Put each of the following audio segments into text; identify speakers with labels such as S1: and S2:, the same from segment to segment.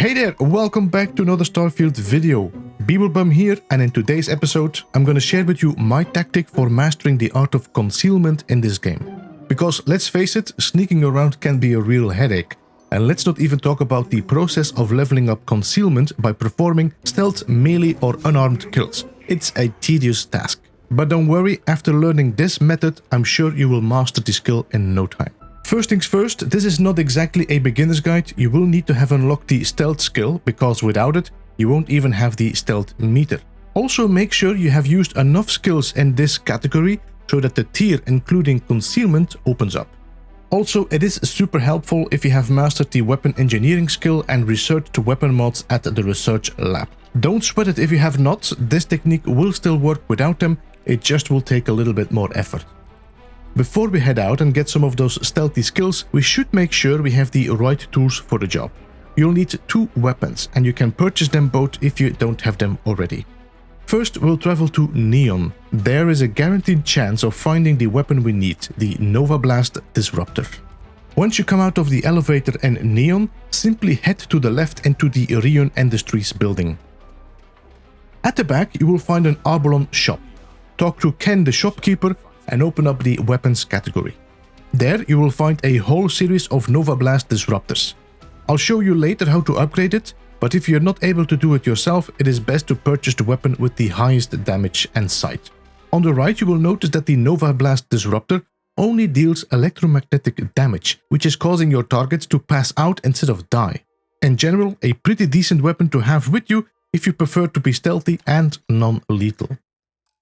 S1: Hey there, welcome back to another Starfield video. Beeblebum here, and in today's episode, I'm gonna share with you my tactic for mastering the art of concealment in this game. Because let's face it, sneaking around can be a real headache. And let's not even talk about the process of leveling up concealment by performing stealth, melee or unarmed kills. It's a tedious task. But don't worry, after learning this method, I'm sure you will master the skill in no time. First things first, this is not exactly a beginner's guide. You will need to have unlocked the stealth skill, because without it, you won't even have the stealth meter. Also make sure you have used enough skills in this category so that the tier including concealment opens up. Also, it is super helpful if you have mastered the weapon engineering skill and researched weapon mods at the research lab. Don't sweat it if you have not, this technique will still work without them, it just will take a little bit more effort. Before we head out and get some of those stealthy skills, we should make sure we have the right tools for the job. You'll need 2 weapons, and you can purchase them both if you don't have them already. First, we'll travel to Neon. There is a guaranteed chance of finding the weapon we need, the Nova Blast Disruptor. Once you come out of the elevator in Neon, simply head to the left into the Rion Industries building. At the back, you will find an Arbolon shop. Talk to Ken the shopkeeper and open up the weapons category. There you will find a whole series of Nova Blast Disruptors. I'll show you later how to upgrade it, but if you're not able to do it yourself, it is best to purchase the weapon with the highest damage and sight. On the right you will notice that the Nova Blast Disruptor only deals electromagnetic damage, which is causing your targets to pass out instead of die. In general, a pretty decent weapon to have with you if you prefer to be stealthy and non-lethal.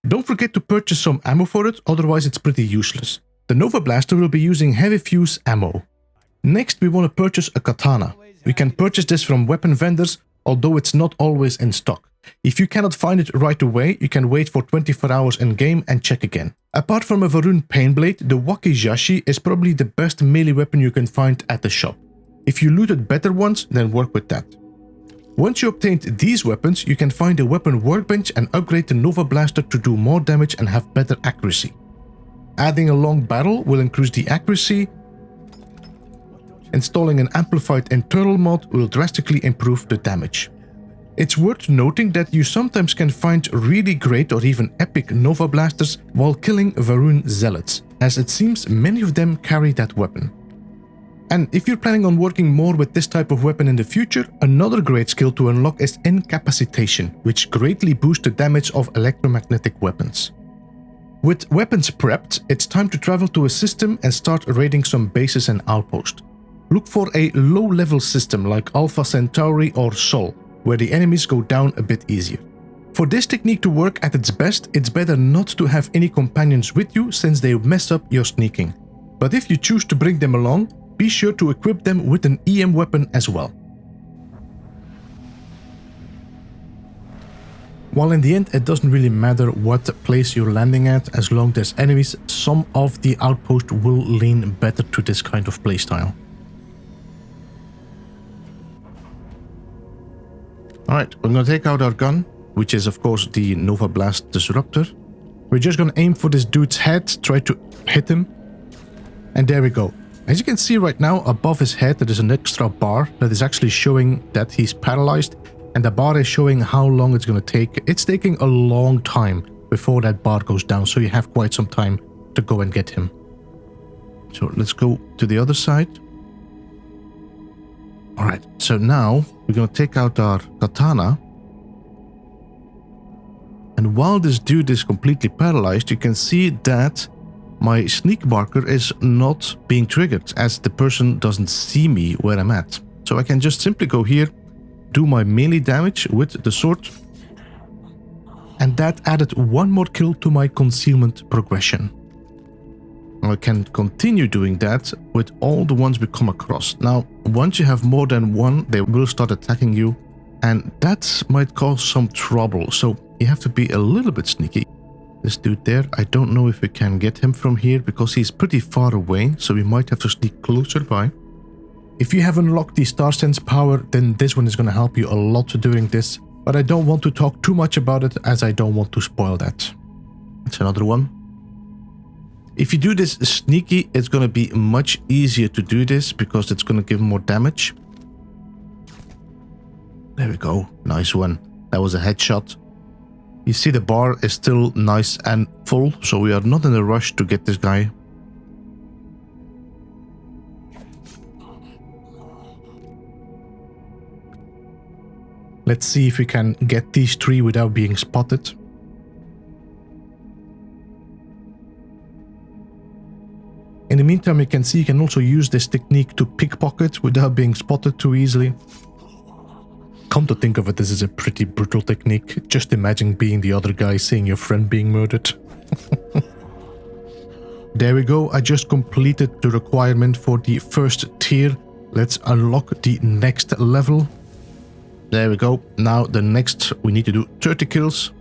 S1: Don't forget to purchase some ammo for it, otherwise it's pretty useless. The Nova Blaster will be using heavy fuse ammo. Next we want to purchase a katana. We can purchase this from weapon vendors, although it's not always in stock. If you cannot find it right away, you can wait for 24 hours in game and check again. Apart from a Varun Painblade, the Wakizashi is probably the best melee weapon you can find at the shop. If you looted better ones, then work with that. Once you obtained these weapons, you can find a weapon workbench and upgrade the Nova Blaster to do more damage and have better accuracy. Adding a long barrel will increase the accuracy. Installing an amplified internal mod will drastically improve the damage. It's worth noting that you sometimes can find really great or even epic Nova Blasters while killing Varun Zealots, as it seems many of them carry that weapon. And if you're planning on working more with this type of weapon in the future, another great skill to unlock is Incapacitation, which greatly boosts the damage of electromagnetic weapons. With weapons prepped, it's time to travel to a system and start raiding some bases and outposts. Look for a low-level system like Alpha Centauri or Sol, where the enemies go down a bit easier. For this technique to work at its best, it's better not to have any companions with you since they mess up your sneaking. But if you choose to bring them along, be sure to equip them with an EM weapon as well. While in the end it doesn't really matter what place you're landing at, as long as there's enemies, some of the outposts will lean better to this kind of playstyle. Alright, we're gonna take out our gun, which is of course the Nova Blast Disruptor. We're just gonna aim for this dude's head, try to hit him, and there we go. As you can see right now, above his head there is an extra bar that is actually showing that he's paralyzed, and the bar is showing how long it's going to take. It's taking a long time before that bar goes down, so you have quite some time to go and get him. So let's go to the other side. Alright, so now we're going to take out our katana. And while this dude is completely paralyzed, you can see that my sneak marker is not being triggered, as the person doesn't see me where I'm at. So I can just simply go here, do my melee damage with the sword, and that added one more kill to my concealment progression. I can continue doing that with all the ones we come across. Now, once you have more than one, they will start attacking you, and that might cause some trouble, so you have to be a little bit sneaky. This dude there, I don't know if we can get him from here because he's pretty far away, so we might have to sneak closer by. If you have unlocked the Star Sense power, then this one is going to help you a lot doing this, but I don't want to talk too much about it as I don't want to spoil that. That's another one. If you do this sneaky, it's going to be much easier to do this because it's going to give more damage. There we go. Nice one. That was a headshot. You see the bar is still nice and full, so we are not in a rush to get this guy. Let's see if we can get these three without being spotted. In the meantime, you can see you can also use this technique to pickpocket without being spotted too easily. Come to think of it, this is a pretty brutal technique. Just imagine being the other guy seeing your friend being murdered. There we go, I just completed the requirement for the first tier. Let's unlock the next level. There we go. Now the next, we need to do 30 kills.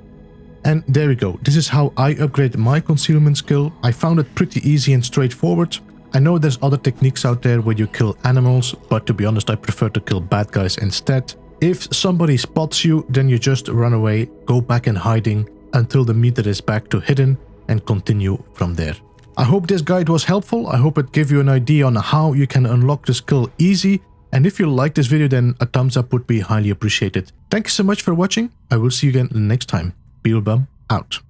S1: And there we go. This is how I upgrade my concealment skill. I found it pretty easy and straightforward. I know there's other techniques out there where you kill animals, but to be honest, I prefer to kill bad guys instead. If somebody spots you, then you just run away, go back in hiding until the meter is back to hidden and continue from there. I hope this guide was helpful. I hope it gave you an idea on how you can unlock the skill easy. And if you liked this video, then a thumbs up would be highly appreciated. Thank you so much for watching. I will see you again next time. Beeblebum out.